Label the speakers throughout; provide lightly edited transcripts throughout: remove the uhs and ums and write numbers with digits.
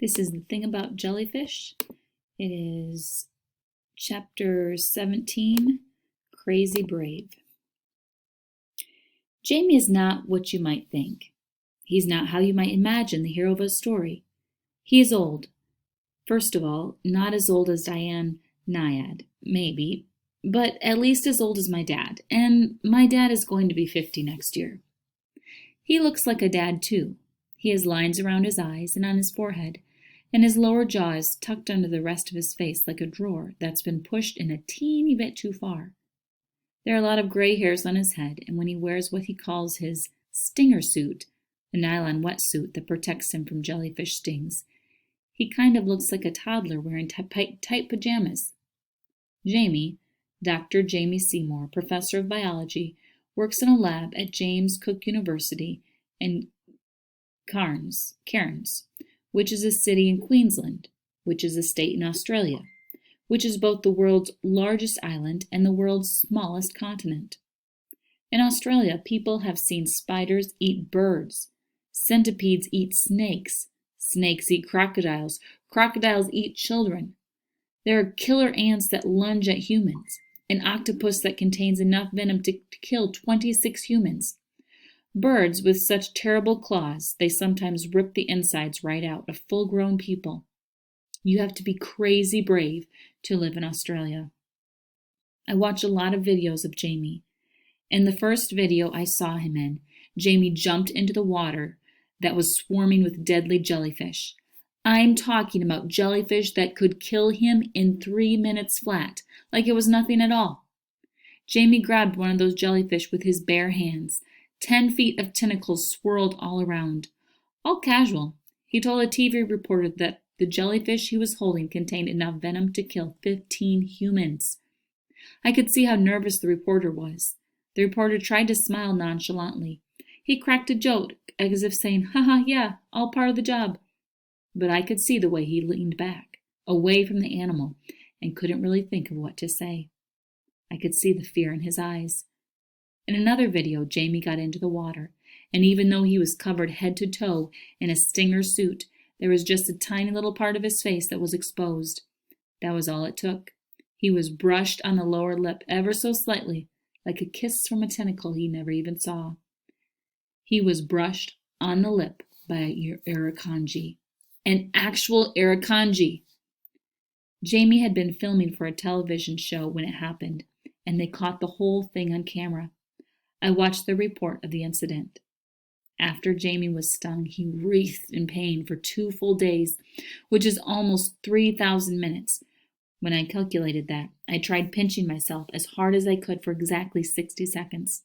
Speaker 1: This is the thing about jellyfish. It is chapter 17, Crazy Brave. Jamie is not what you might think. He's not how you might imagine the hero of a story. He is old. First of all, not as old as Diane Nyad, maybe, but at least as old as my dad, and my dad is going to be 50 next year. He looks like a dad too. He has lines around his eyes and on his forehead, and his lower jaw is tucked under the rest of his face like a drawer that's been pushed in a teeny bit too far. There are a lot of gray hairs on his head, and when he wears what he calls his stinger suit, a nylon wetsuit that protects him from jellyfish stings, he kind of looks like a toddler wearing tight pajamas. Jamie, Dr. Jamie Seymour, professor of biology, works in a lab at James Cook University in Cairns, which is a city in Queensland, which is a state in Australia, which is both the world's largest island and the world's smallest continent. In Australia, people have seen spiders eat birds, centipedes eat snakes, snakes eat crocodiles, crocodiles eat children. There are killer ants that lunge at humans, an octopus that contains enough venom to kill 26 humans. Birds with such terrible claws, they sometimes rip the insides right out of full-grown people. You have to be crazy brave to live in Australia. I watch a lot of videos of Jamie. In the first video I saw him in, Jamie jumped into the water that was swarming with deadly jellyfish. I'm talking about jellyfish that could kill him in 3 minutes flat, like it was nothing at all. Jamie grabbed one of those jellyfish with his bare hands. 10 feet of tentacles swirled all around. All casual. He told a TV reporter that the jellyfish he was holding contained enough venom to kill 15 humans. I could see how nervous the reporter was. The reporter tried to smile nonchalantly. He cracked a joke, as if saying, "Haha, yeah, all part of the job." But I could see the way he leaned back, away from the animal, and couldn't really think of what to say. I could see the fear in his eyes. In another video, Jamie got into the water, and even though he was covered head to toe in a stinger suit, there was just a tiny little part of his face that was exposed. That was all it took. He was brushed on the lower lip ever so slightly, like a kiss from a tentacle he never even saw. He was brushed on the lip by an irukandji. An actual irukandji! Jamie had been filming for a television show when it happened, and they caught the whole thing on camera. I watched the report of the incident. After Jamie was stung, he writhed in pain for 2 full days, which is almost 3,000 minutes. When I calculated that, I tried pinching myself as hard as I could for exactly 60 seconds.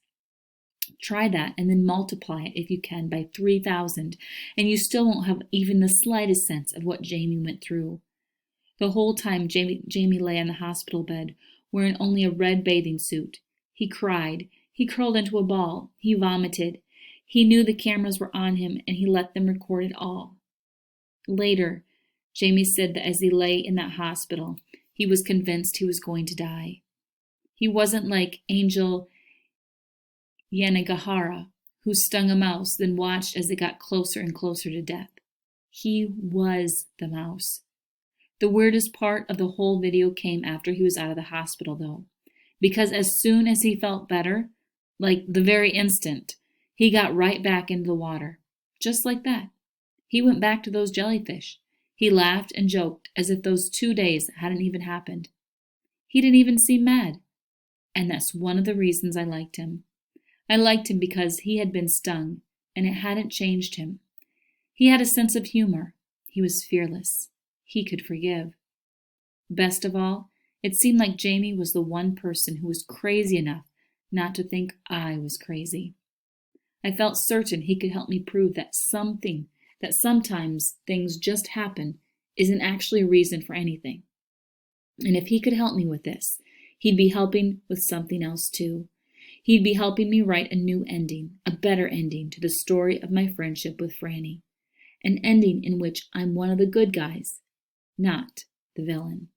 Speaker 1: Try that and then multiply it, if you can, by 3,000, and you still won't have even the slightest sense of what Jamie went through. The whole time Jamie lay on the hospital bed, wearing only a red bathing suit. He cried. He curled into a ball. He vomited. He knew the cameras were on him, and he let them record it all. Later, Jamie said that as he lay in that hospital, he was convinced he was going to die. He wasn't like Angel Yanagihara, who stung a mouse, then watched as it got closer and closer to death. He was the mouse. The weirdest part of the whole video came after he was out of the hospital, though, because as soon as he felt better, like the very instant, he got right back into the water. Just like that. He went back to those jellyfish. He laughed and joked as if those 2 days hadn't even happened. He didn't even seem mad. And that's one of the reasons I liked him. I liked him because he had been stung, and it hadn't changed him. He had a sense of humor. He was fearless. He could forgive. Best of all, it seemed like Jamie was the one person who was crazy enough not to think I was crazy. I felt certain he could help me prove that sometimes things just happen isn't actually a reason for anything. And if he could help me with this, he'd be helping with something else too. He'd be helping me write a new ending, a better ending to the story of my friendship with Franny. An ending in which I'm one of the good guys, not the villain.